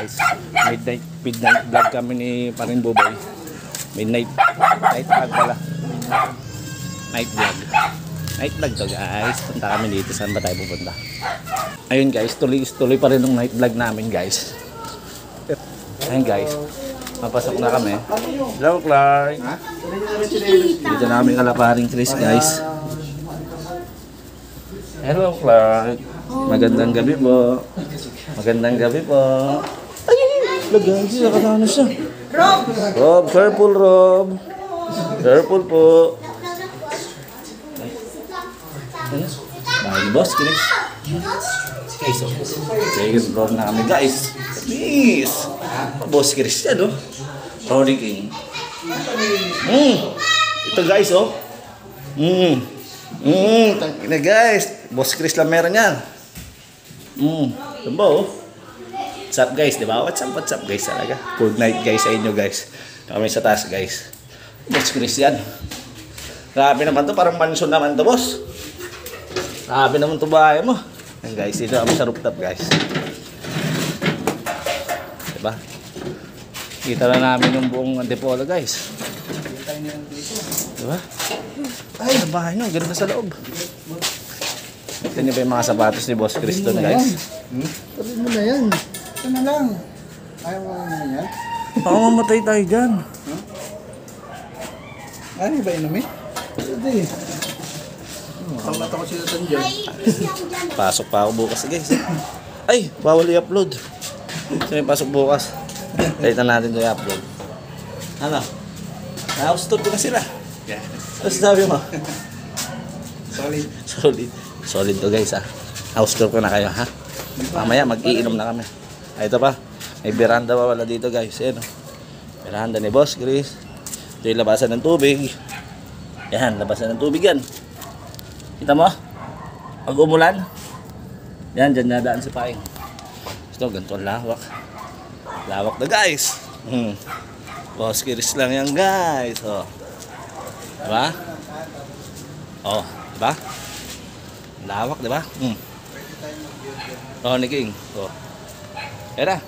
guys. Midnight vlog kami ni Paring Boboy. Night vlog pala. Night vlog to guys. Punta kami dito. Saan ba tayo pupunta? Ayun guys, tuloy pa rin ng night vlog namin guys. Ayun guys, mapasok na kami. Hello Clark. Dito namin kalaparing Chris guys. Hello Clark. Magandang gabi po. Ay, lagay siya. Nakakano siya. Rob, careful Rob. Careful po. Bahay ni Boss Chris. Guys, second floor na kami guys. Please. Boss Chris yan oh. Ronnie King. Ito guys oh. Tangina guys. Boss Chris lang meron yan. Ito ba oh. What's up guys, diba? What's up guys talaga. Good night guys sa inyo guys. Kami sa taas guys. Boss Chris yan. Grabe naman to, parang mansion naman to boss. Grabe naman to bahay mo. Yan guys, dito kami sa rooftop guys. Diba? Kita na namin yung buong Antipolo guys. Diba? Ay, sa bahay nyo, ganda sa loob. Ito nyo ba yung mga sapatos ni Boss Chris doon guys? Sabi mo na yan. Ito na lang. Ayaw mo na yan. Baka mamatay tayo dyan. Ano ba inumin? Hindi. Panglat ako sila dyan. Pasok pa ako bukas guys. Ay, bawal i-upload. So may pasok bukas. Kaitan natin ito i-upload. Ano? Na-house tour ko na sila. Ano sabi mo? Solid to guys ha. House tour ko na kayo ha. Mamaya mag-iinom na kami. Ay, ito pa. May veranda pa wala dito guys. Ayan o. Veranda ni Boss Chris. Ito yung labasan ng tubig. Yan, labasan ng tubig yan. Kita mo? Pag umulan. Yan, dyan nadaan si Paing. Ito, ganito ang lawak. Lawak na guys. Boss Chris lang yan guys. Oh. Diba? Oh, diba? Lawak, diba? Oh, Niking. Oh. Kaya na.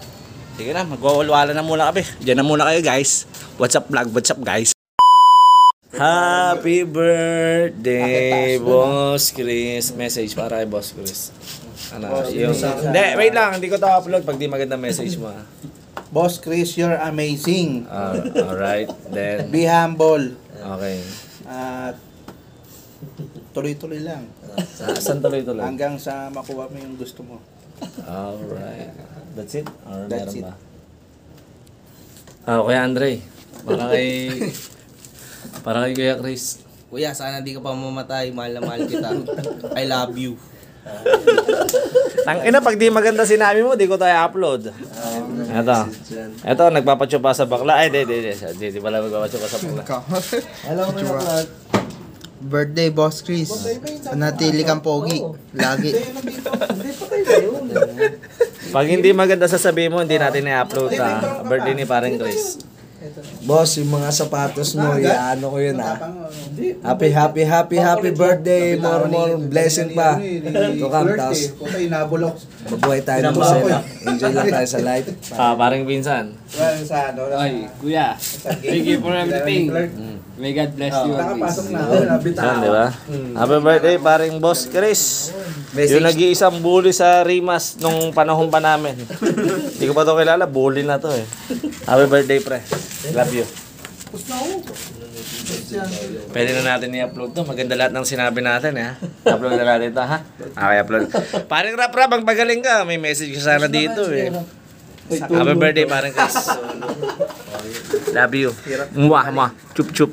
Sige na, magwawalwala na muna kami. Diyan na muna kayo guys. What's up vlog? What's up guys? Happy birthday, Boss Chris. Message para kay Boss Chris. Ano, yung... Hindi, wait lang. Hindi ko ito upload pag di maganda message mo. Boss Chris, you're amazing. Alright, then... Be humble. Okay. At tuloy-tuloy lang. Saan tuloy-tuloy? Hanggang sa makuha mo yung gusto mo. Alright. That's it? Or That's it. ba? Kuya Andre. Para kay Kuya Chris. Kuya, sana di ka pa mamatay. Mahal na mahal kita. I love you. Tangina, pag di maganda sinabi mo, di ko tayo upload. Ito, nagpapatsupa sa bakla. Ay, di pala magpapatsupa sa bakla. Hello, Clark. Birthday, Boss Chris. Natili kang pogi. Lagi. Pag hindi maganda sasabihin mo, hindi natin i-upload ha. Birthday ni Paring Chris. Boss, yung mga sapatos mo, ano ko yun ha. Happy birthday, more blessing pa. To come, tas mabuhay tayo ng masaya. Enjoy lang tayo sa life. Paring Pinsan. Ay, kuya. Thank you for everything. May God bless you. Nakapasok na. Yan, di ba? Happy birthday, Paring Boss Chris. Yung nag-iisang bully sa Rimas nung panahon pa namin. Hindi ko pa ito kilala, bully na to eh. Happy birthday, pre. Love you. Pwede na natin i-upload to. Maganda lahat ng sinabi natin eh. Upload na natin ito ha. Okay, upload. Paring Rap, ang pagaling ka. May message ka sana dito eh. Happy birthday, Paring Chris. Love you. Mwah, mwah. Chup, chup.